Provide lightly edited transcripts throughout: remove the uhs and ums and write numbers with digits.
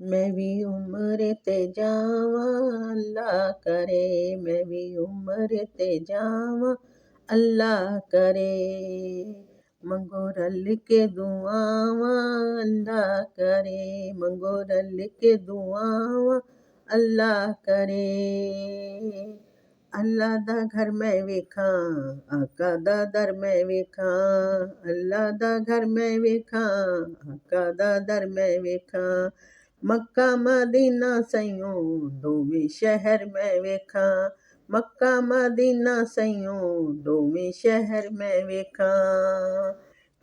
मैं भी उम्र ते जावां अल्लाह करे, मैं भी उम्र ते जावां अल्लाह करे। मंगो रल के दुआवां अल्लाह करे, मंगो रल के दुआवां अल्लाह करे। अल्लाह दा घर मैं वेखां, आका दा दर मैं वेखां, अल्लाह दा घर मैं वेखां, आका दा दर मैं वेखां। मक्का मदीना सइयों दोवें शहर मैं वेखां, मक्का मदीना सइयों दोवें शहर मैं वेखां।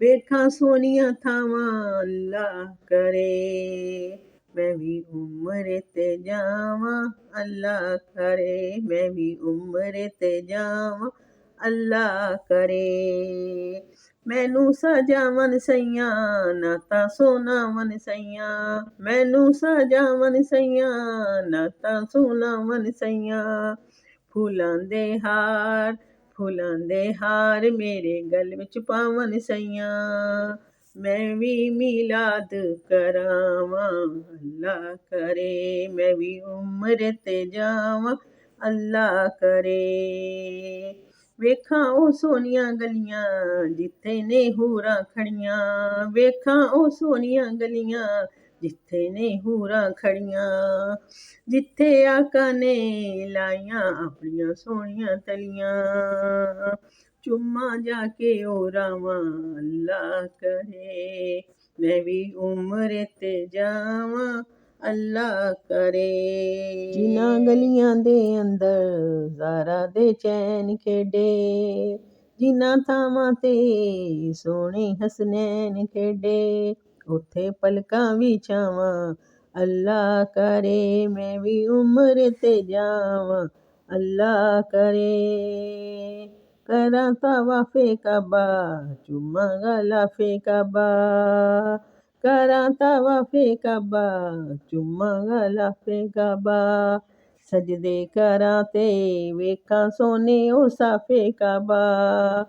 वेखां सोहणियां थावां अल्लाह करे, मैं भी उम्र ते जावां अल्लाह करे, मैं भी उम्र ते जावां अल्लाह करे। मैनू सजावन सैयां नाता सोनावन सैयां, मैनू सजावन सैयां नाता सोनावन सैयां। फूलां दे हार मेरे गल विच पावन सैयां। मैं भी मीलाद करावां अल्लाह करे, मैं भी उम्र ते जावां अल्लाह करे। ਵੇਖਾਂ ਉਹ ਸੋਹਣੀਆਂ ਗਲੀਆਂ ਜਿੱਥੇ ਨੇ ਹੂਰਾਂ ਖੜੀਆਂ, ਵੇਖਾਂ ਉਹ ਸੋਹਣੀਆਂ ਗਲੀਆਂ ਜਿੱਥੇ ਨੇ ਹੂਰਾਂ ਖੜੀਆਂ। ਜਿੱਥੇ ਆਕਾ ਨੇ ਲਾਈਆਂ ਆਪਣੀਆਂ ਸੋਹਣੀਆਂ ਤਲੀਆਂ, ਚੁੰਮਾਂ ਜਾ ਕੇ ਉਹ ਰਾਵਾਂ ਅੱਲਾ ਕਰੇ। ਮੈਂ ਵੀ ਉਮਰ ਤੇ ਜਾਵਾਂ ਅੱਲਾ ਕਰੇ। ਜਿਨ੍ਹਾਂ ਗਲੀਆਂ ਦੇ ਅੰਦਰ ਜ਼ਾਰਾ ਦੇ ਚੈਨ ਖੇਡੇ, ਜਿਨ੍ਹਾਂ ਥਾਵਾਂ ਤੇ ਸੋਹਣੇ ਹਸਨੈਨ ਖੇਡੇ, ਉੱਥੇ ਪਲਕਾਂ ਵਿਛਾਵਾਂ ਅੱਲਾ ਕਰੇ। ਮੈਂ ਵੀ ਉਮਰ ਤੇ ਜਾਵਾਂ ਅੱਲਾ ਕਰੇ। ਕਰਾਂ ਤਵਾਫੇ ਕਾਬਾ ਚੁੰਮਾਂ ਗਲਾਫੇ ਕਾਬਾ, ਕਰਾਂ ਤਵਾਫੇ ਕਾਬਾ ਚੁੰਮਾਂ ਗਲਾਫੇ ਕਾਬਾ। ਸਜਦੇ ਕਰਾਂ ਤੇ ਵੇਖਾਂ ਸੋਹਣੇ ਉਹ ਸਾਫੇ ਕਾਬਾ।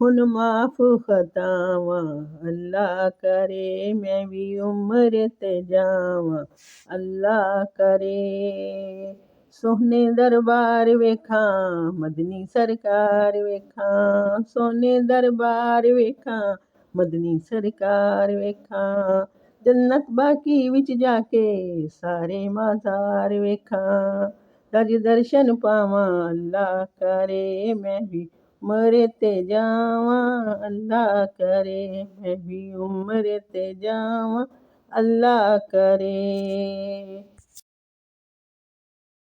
ਹੁਣ ਮਾਫ ਖਤਾਵਾਂ ਅੱਲਾ ਕਰੇ, ਮੈਂ ਵੀ ਉਮਰ ਤੇ ਜਾਵਾਂ ਅੱਲਾ ਕਰੇ। ਸੋਹਣੇ ਦਰਬਾਰ ਵੇਖਾਂ ਮਦਨੀ ਸਰਕਾਰ ਵੇਖਾਂ, ਸੋਹਣੇ ਦਰਬਾਰ ਵੇਖਾਂ ਮਦਨੀ ਸਰਕਾਰ ਵੇਖਾਂ। ਜੰਨਤ ਬਾਕੀ ਵਿੱਚ ਜਾ ਕੇ ਸਾਰੇ ਮਾਜ਼ਾਰ ਵੇਖਾਂ, ਰਜ ਦਰਸ਼ਨ ਪਾਵਾਂ ਅੱਲਾ ਕਰੇ। ਮੈਂ ਵੀ ਉਮਰ ਤੇ ਜਾਵਾਂ ਅੱਲਾ ਕਰੇ, ਮੈਂ ਵੀ ਉਮਰ ਤੇ ਜਾਵਾਂ ਅੱਲਾ ਕਰੇ।